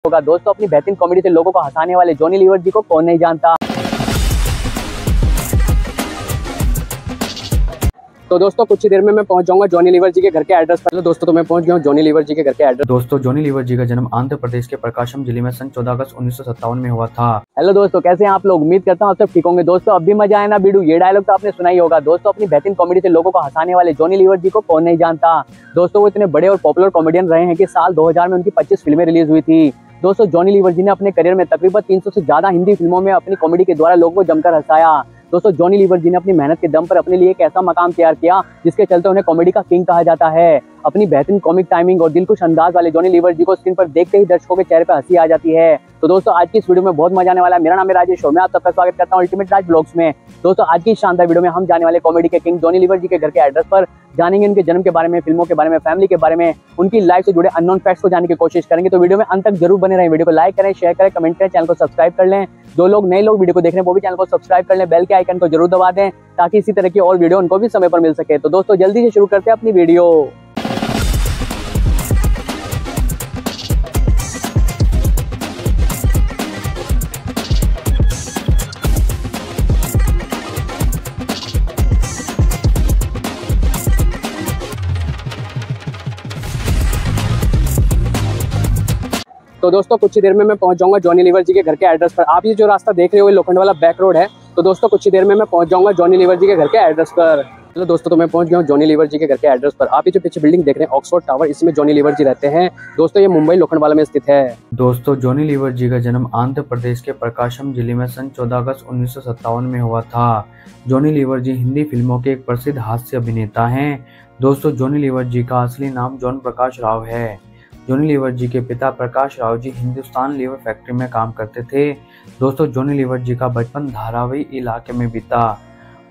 होगा। दोस्तों अपनी बेहतरीन कॉमेडी से लोगों को हंसाने वाले जॉनी लीवर जी को कौन नहीं जानता। तो दोस्तों कुछ ही देर में मैं पहुंच जाऊंगा जॉनी लीवर जी के घर के एड्रेस पर। दोस्तों तो मैं पहुंच गया हूं जॉनी लीवर जी के घर के एड्रेस। दोस्तों जॉनी लीवर जी का जन्म आंध्र प्रदेश के प्रकाशम जिले में सन 14 अगस्त 1957 में हुआ था। हेलो दोस्तों, कैसे हैं आप लोग? उम्मीद करता हूं आप सब ठीक होंगे। दोस्तों अब भी मजा आया ना बीडू, ये डायलॉग तो आपने सुना ही होगा। दोस्तों अपनी बेहतरीन कॉमेडी से लोगों को हंसाने वाले जॉनी लीवर जी को कौन नहीं जानता। दोस्तों वो इतने बड़े और पॉपुलर कॉमेडियन रहे हैं कि साल 2000 में उनकी 25 फिल्में रिलीज हुई थी। दोस्तों जॉनी लीवर जी ने अपने करियर में तकरीबन 300 से ज्यादा हिंदी फिल्मों में अपनी कॉमेडी के द्वारा लोगों को जमकर हंसाया। दोस्तों जॉनी लीवर जी ने अपनी मेहनत के दम पर अपने लिए एक ऐसा मकाम तैयार किया जिसके चलते उन्हें कॉमेडी का किंग कहा जाता है। अपनी बेहतरीन कॉमिक टाइमिंग और दिलखुश अंदाज वाले जॉनी लीवर जी को स्क्रीन पर देखते ही दर्शकों के चेहरे पर हंसी आ जाती है। तो दोस्तों आज की इस वीडियो में बहुत मजा आने वाला है। मेरा नाम है राजेश और मैं आप सबका स्वागत करता हूं अल्टीमेट राज ब्लॉग्स में। दोस्तों आज की शानदार वीडियो में हम जाने वाले कॉमेडी के किंग जॉनी लीवर जी के घर के एड्रेस पर, जानेंगे उनके जन्म के बारे में, फिल्मों के बारे में, फैमिली के बारे में, उनकी लाइफ से जुड़े अननोन फैक्ट्स को जानने की कोशिश करेंगे। तो वीडियो में अंत तक जरूर बने रहें। वीडियो को लाइक करें, शेयर करें, कमेंट करें, चैनल को सब्सक्राइब कर लें। जो लोग नए लोग वीडियो को देख रहे हैं वो भी चैनल को सब्सक्राइब कर लें, बेल के आइकन को जरूर दबा दें ताकि इसी तरह की और वीडियो उनको भी समय पर मिल सके। तो दोस्तों जल्दी से शुरू करते हैं अपनी वीडियो। तो दोस्तों कुछ ही देर में मैं पहुंच जाऊंगा जॉनी लीवर जी के घर के एड्रेस पर। आप ये जो रास्ता देख रहे हो ये लोखंड वाला बैक रोड है। तो दोस्तों कुछ ही देर में मैं पहुंच जाऊंगा जॉनी लीवर जी के घर के एड्रेस पर। चलो दोस्तों तो मैं पहुंच गया हूं जॉनी लीवर जी के घर के एड्रेस पर। आप ये जो पीछे बिल्डिंग देख रहे हैं ऑक्सफोर्ड टावर, इसमें जॉनी लीवर जी रहते हैं। दोस्तों ये मुंबई लोखंड वाला में स्थित है। दोस्तों जॉनी लीवर जी का जन्म आंध्र प्रदेश के प्रकाशम जिले में सन 14 अगस्त 1957 में हुआ था। जॉनी लीवर जी हिंदी फिल्मों के एक प्रसिद्ध हास्य अभिनेता हैं। दोस्तों जॉनी लीवर जी का असली नाम जॉन प्रकाश राव है। जॉनी लीवर जी के पिता प्रकाश राव जी हिंदुस्तान लीवर फैक्ट्री में काम करते थे। दोस्तों जॉनी लीवर जी का बचपन धारावी इलाके में बीता।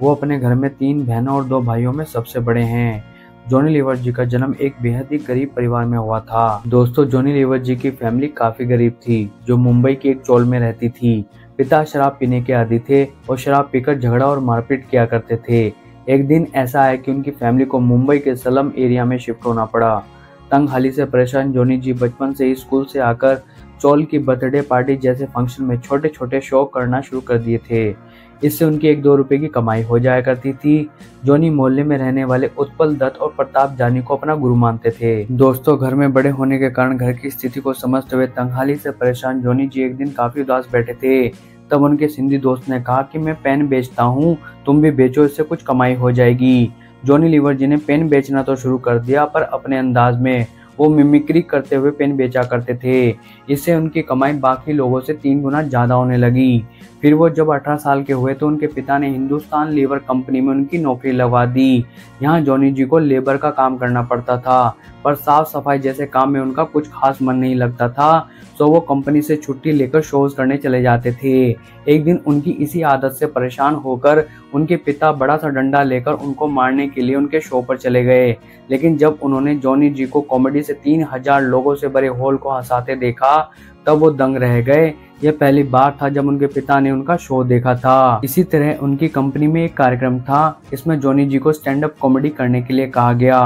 वो अपने घर में 3 बहनों और 2 भाइयों में सबसे बड़े हैं। जॉनी लीवर जी का जन्म एक बेहद ही गरीब परिवार में हुआ था। दोस्तों जॉनी लीवर जी की फैमिली काफी गरीब थी, जो मुंबई की एक चौल में रहती थी। पिता शराब पीने के आदी थे और शराब पीकर झगड़ा और मारपीट किया करते थे। एक दिन ऐसा आया कि उनकी फैमिली को मुंबई के स्लम एरिया में शिफ्ट होना पड़ा। तंगहाली से परेशान जॉनी जी बचपन से ही स्कूल से आकर चौल की बर्थडे पार्टी जैसे फंक्शन में छोटे छोटे शो करना शुरू कर दिए थे। इससे उनकी 1-2 रुपए की कमाई हो जाया करती थी। जॉनी मोहल्ले में रहने वाले उत्पल दत्त और प्रताप जानी को अपना गुरु मानते थे। दोस्तों घर में बड़े होने के कारण घर की स्थिति को समझते हुए तंगहाली से परेशान जॉनी जी एक दिन काफी उदास बैठे थे। तब उनके सिंधी दोस्त ने कहा कि मैं पेन बेचता हूँ, तुम भी बेचो, इससे कुछ कमाई हो जाएगी। जॉनी लीवर जी ने पेन बेचना तो शुरू कर दिया, पर अपने अंदाज में वो मिमिक्री करते हुए पेन बेचा करते थे। इससे उनकी कमाई बाकी लोगों से 3 गुना ज्यादा होने लगी। फिर वो जब 18 साल के हुए तो उनके पिता ने हिंदुस्तान लीवर कंपनी में उनकी नौकरी लगवा दी। यहाँ जॉनी जी को लेबर का काम करना पड़ता था, पर साफ सफाई जैसे काम में उनका कुछ खास मन नहीं लगता था, तो वो कंपनी से छुट्टी लेकर शोज करने चले जाते थे। एक दिन उनकी इसी आदत से परेशान होकर उनके पिता बड़ा सा डंडा लेकर उनको मारने के लिए उनके शो पर चले गए। लेकिन जब उन्होंने जॉनी जी को कॉमेडी से 3000 लोगों से भरे हॉल को हंसाते देखा तब वो दंग रह गए। यह पहली बार था जब उनके पिता ने उनका शो देखा था। इसी तरह उनकी कंपनी में एक कार्यक्रम था, इसमें जॉनी जी को स्टैंड अप कॉमेडी करने के लिए कहा गया।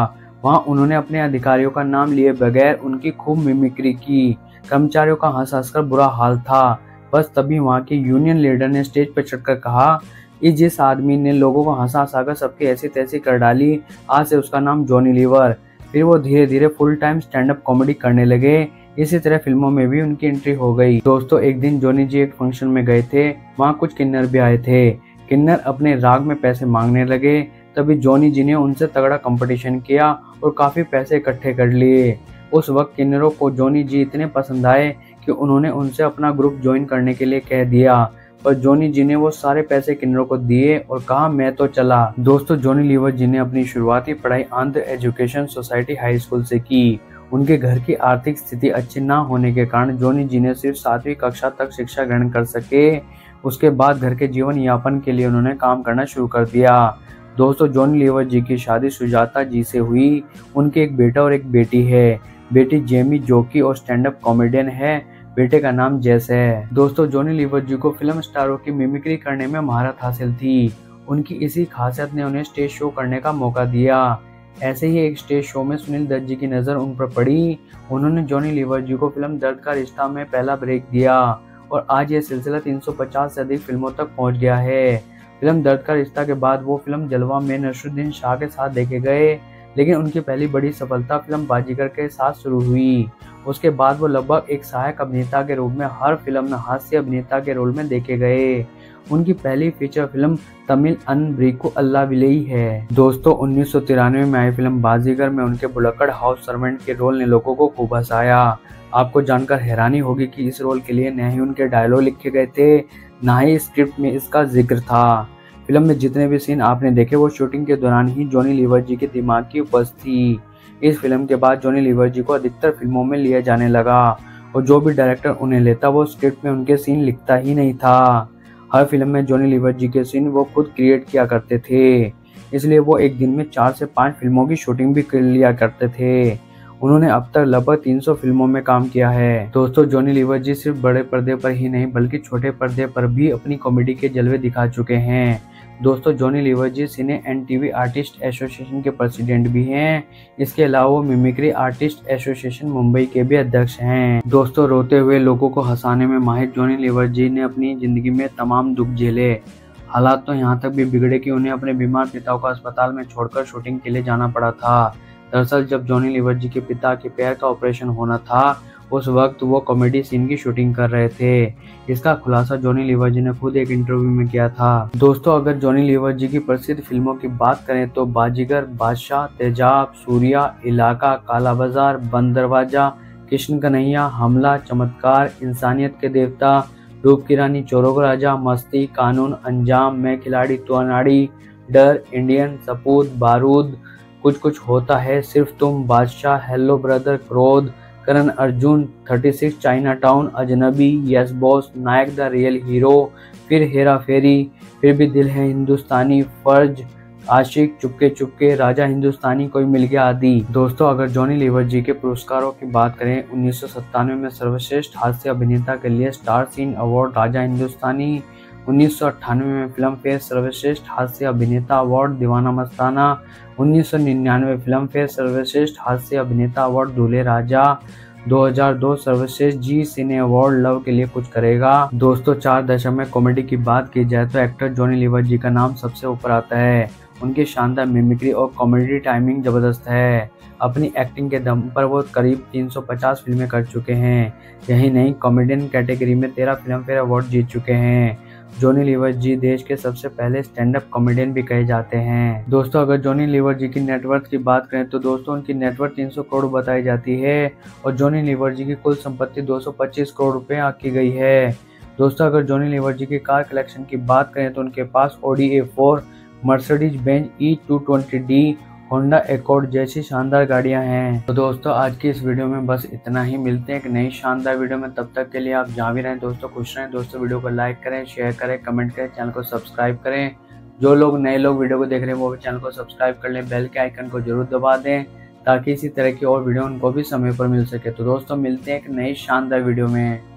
वहां उन्होंने अपने अधिकारियों का नाम लिए बगैर उनकी खूब मिमिक्री की। कर्मचारियों का हंस हंसकर बुरा हाल था। बस तभी वहां के यूनियन लीडर ने स्टेज पर चढ़कर कहा, इस जिस आदमी ने लोगों को हंसा हंसाकर सबकी ऐसी तैसी कर डाली, आज से उसका नाम जॉनी लीवर। फिर वो धीरे धीरे full time stand up comedy करने लगे। इसी तरह फिल्मों में भी उनकी एंट्री हो गई। दोस्तों एक दिन जॉनी जी एक फंक्शन में गए थे, वहाँ कुछ किन्नर भी आए थे। किन्नर अपने राग में पैसे मांगने लगे। तभी जॉनी जी ने उनसे तगड़ा कंपटीशन किया और काफी पैसे इकट्ठे कर लिए। उस वक्त किन्नरों को जॉनी जी इतने पसंद आए कि उन्होंने उनसे अपना ग्रुप ज्वाइन करने के लिए कह दिया, पर जॉनी जी ने वो सारे पैसे किन्नरों को दिए और कहा मैं तो चला। दोस्तों जॉनी लीवर जी ने अपनी शुरुआती पढ़ाई Andhra education society high school से की। उनके घर की आर्थिक स्थिति अच्छी न होने के कारण जॉनी जी ने सिर्फ 7वीं कक्षा तक शिक्षा ग्रहण कर सके। उसके बाद घर के जीवन यापन के लिए उन्होंने काम करना शुरू कर दिया। दोस्तों जॉनी लीवर जी की शादी सुजाता जी से हुई। उनके एक बेटा और एक बेटी है। बेटी जेमी जोकी और स्टैंड अप कॉमेडियन है। बेटे का नाम जैस है। दोस्तों जॉनी लीवर जी को फिल्म स्टारों की मिमिक्री करने में महारत हासिल थी। उनकी इसी खासियत ने उन्हें स्टेज शो करने का मौका दिया। ऐसे ही एक स्टेज शो में सुनील दत्त जी की नज़र उन पर पड़ी। उन्होंने जॉनी लीवर जी को फिल्म दर्द का रिश्ता में पहला ब्रेक दिया और आज यह सिलसिला 350 से अधिक फिल्मों तक पहुंच गया है। फिल्म दर्द का रिश्ता के बाद वो फिल्म जलवा में नसरुद्दीन शाह के साथ देखे गए, लेकिन उनकी पहली बड़ी सफलता फिल्म बाजीगर के साथ शुरू हुई। उसके बाद वो लगभग एक सहायक अभिनेता के रूप में हर फिल्म में हास्य अभिनेता के रोल में देखे गए। उनकी पहली फीचर फिल्म तमिल अनब्रीकु अल्लाह विलई है। दोस्तों 1993 में आई फिल्म बाजीगर में उनके बुलक्कड़ हाउस सर्वेंट के रोल ने लोगों को खूब हंसाया। आपको जानकर हैरानी होगी कि इस रोल के लिए न ही उनके डायलॉग लिखे गए थे, न ही स्क्रिप्ट में इसका जिक्र था। फिल्म में जितने भी सीन आपने देखे वो शूटिंग के दौरान ही जॉनी लीवर जी के दिमाग की उपज थी। इस फिल्म के बाद जॉनी लीवर जी को अधिकतर फिल्मों में लिया जाने लगा और जो भी डायरेक्टर उन्हें लेता वो स्क्रिप्ट में उनके सीन लिखता ही नहीं था। हर फिल्म में जॉनी लीवर जी के सीन वो खुद क्रिएट किया करते थे, इसलिए वो एक दिन में 4 से 5 फिल्मों की शूटिंग भी कर लिया करते थे। उन्होंने अब तक लगभग 300 फिल्मों में काम किया है। दोस्तों जॉनी लीवर जी सिर्फ बड़े पर्दे पर ही नहीं बल्कि छोटे पर्दे पर भी अपनी कॉमेडी के जलवे दिखा चुके हैं। दोस्तों Johnny Lever ji cine and TV artist association के प्रेसिडेंट भी हैं। इसके अलावा वो मिमिक्री आर्टिस्ट एसोसिएशन मुंबई के भी अध्यक्ष हैं। दोस्तों रोते हुए लोगों को हंसाने में माहिर जॉनी लीवर जी ने अपनी जिंदगी में तमाम दुख झेले। हालात तो यहाँ तक भी बिगड़े कि उन्हें अपने बीमार पिता को अस्पताल में छोड़कर शूटिंग के लिए जाना पड़ा था। दरअसल जब जॉनी लीवर जी के पिता के पैर का ऑपरेशन होना था उस वक्त वो कॉमेडी सीन की शूटिंग कर रहे थे। इसका खुलासा जॉनी लीवर जी ने खुद एक इंटरव्यू में किया था। दोस्तों अगर जॉनी लीवर जी की प्रसिद्ध फिल्मों की बात करें तो बाजीगर, बादशाह, तेजाब, सूर्या, इलाका, काला बाजार, बंद दरवाजा, कृष्ण कन्हैया, हमला, चमत्कार, इंसानियत के देवता, रूप की रानी, चोरों का राजा, मस्ती, कानून, अंजाम, मैं खिलाड़ी, तो अनाड़ी, डर, इंडियन, सपूत, बारूद, कुछ कुछ होता है, सिर्फ तुम, बादशाह, hello brother, Krodh, Karan Arjun, 36, China town, Ajnabee, yes boss, Nayak the real hero, Phir Hera फेरी, फिर भी दिल है हिंदुस्तानी, फर्ज, आशिक, चुपके चुपके, राजा हिंदुस्तानी, कोई मिल गया आदि। दोस्तों अगर जॉनी लीवर जी के पुरस्कारों की बात करें 1997 में सर्वश्रेष्ठ हास्य अभिनेता के लिए star scene award Raja Hindustani, 1998 में फिल्म फेयर सर्वश्रेष्ठ हास्य अभिनेता अवार्ड दीवाना मस्ताना, 1999 फिल्म फेयर सर्वश्रेष्ठ हास्य अभिनेता अवार्ड दूल्हे राजा, 2002 सर्वश्रेष्ठ जी सिने अवार्ड लव के लिए कुछ करेगा। दोस्तों 4 दशक में कॉमेडी की बात की जाए तो एक्टर जॉनी लीवर जी का नाम सबसे ऊपर आता है। उनकी शानदार मिमिक्री और कॉमेडी टाइमिंग जबरदस्त है। अपनी एक्टिंग के दम पर वो करीब 350 फिल्में कर चुके हैं। यही नहीं कॉमेडियन कैटेगरी में 13 फिल्म फेयर अवार्ड जीत चुके हैं। जॉनी लीवर जी देश के सबसे पहले स्टैंड अप कॉमेडियन भी कहे जाते हैं। दोस्तों अगर जॉनी लीवर जी की नेटवर्थ की बात करें तो दोस्तों उनकी नेटवर्थ 300 करोड़ बताई जाती है और जॉनी लीवर जी की कुल संपत्ति 225 करोड़ रुपए आंकी गई है। दोस्तों अगर जॉनी लीवर जी की कार कलेक्शन की बात करें तो उनके पास Audi A4, Mercedes Benz E220D, Honda Accord जैसी शानदार गाड़ियां हैं। तो दोस्तों आज की इस वीडियो में बस इतना ही। मिलते हैं एक नई शानदार वीडियो में, तब तक के लिए आप जहाँ भी रहें दोस्तों खुश रहें। दोस्तों वीडियो को लाइक करें, शेयर करें, कमेंट करें, चैनल को सब्सक्राइब करें। जो लोग नए लोग वीडियो को देख रहे हैं वो भी चैनल को सब्सक्राइब कर लें, बेल के आइकन को जरूर दबा दें ताकि इसी तरह की और वीडियो उनको भी समय पर मिल सके। तो दोस्तों मिलते हैं एक नई शानदार वीडियो में।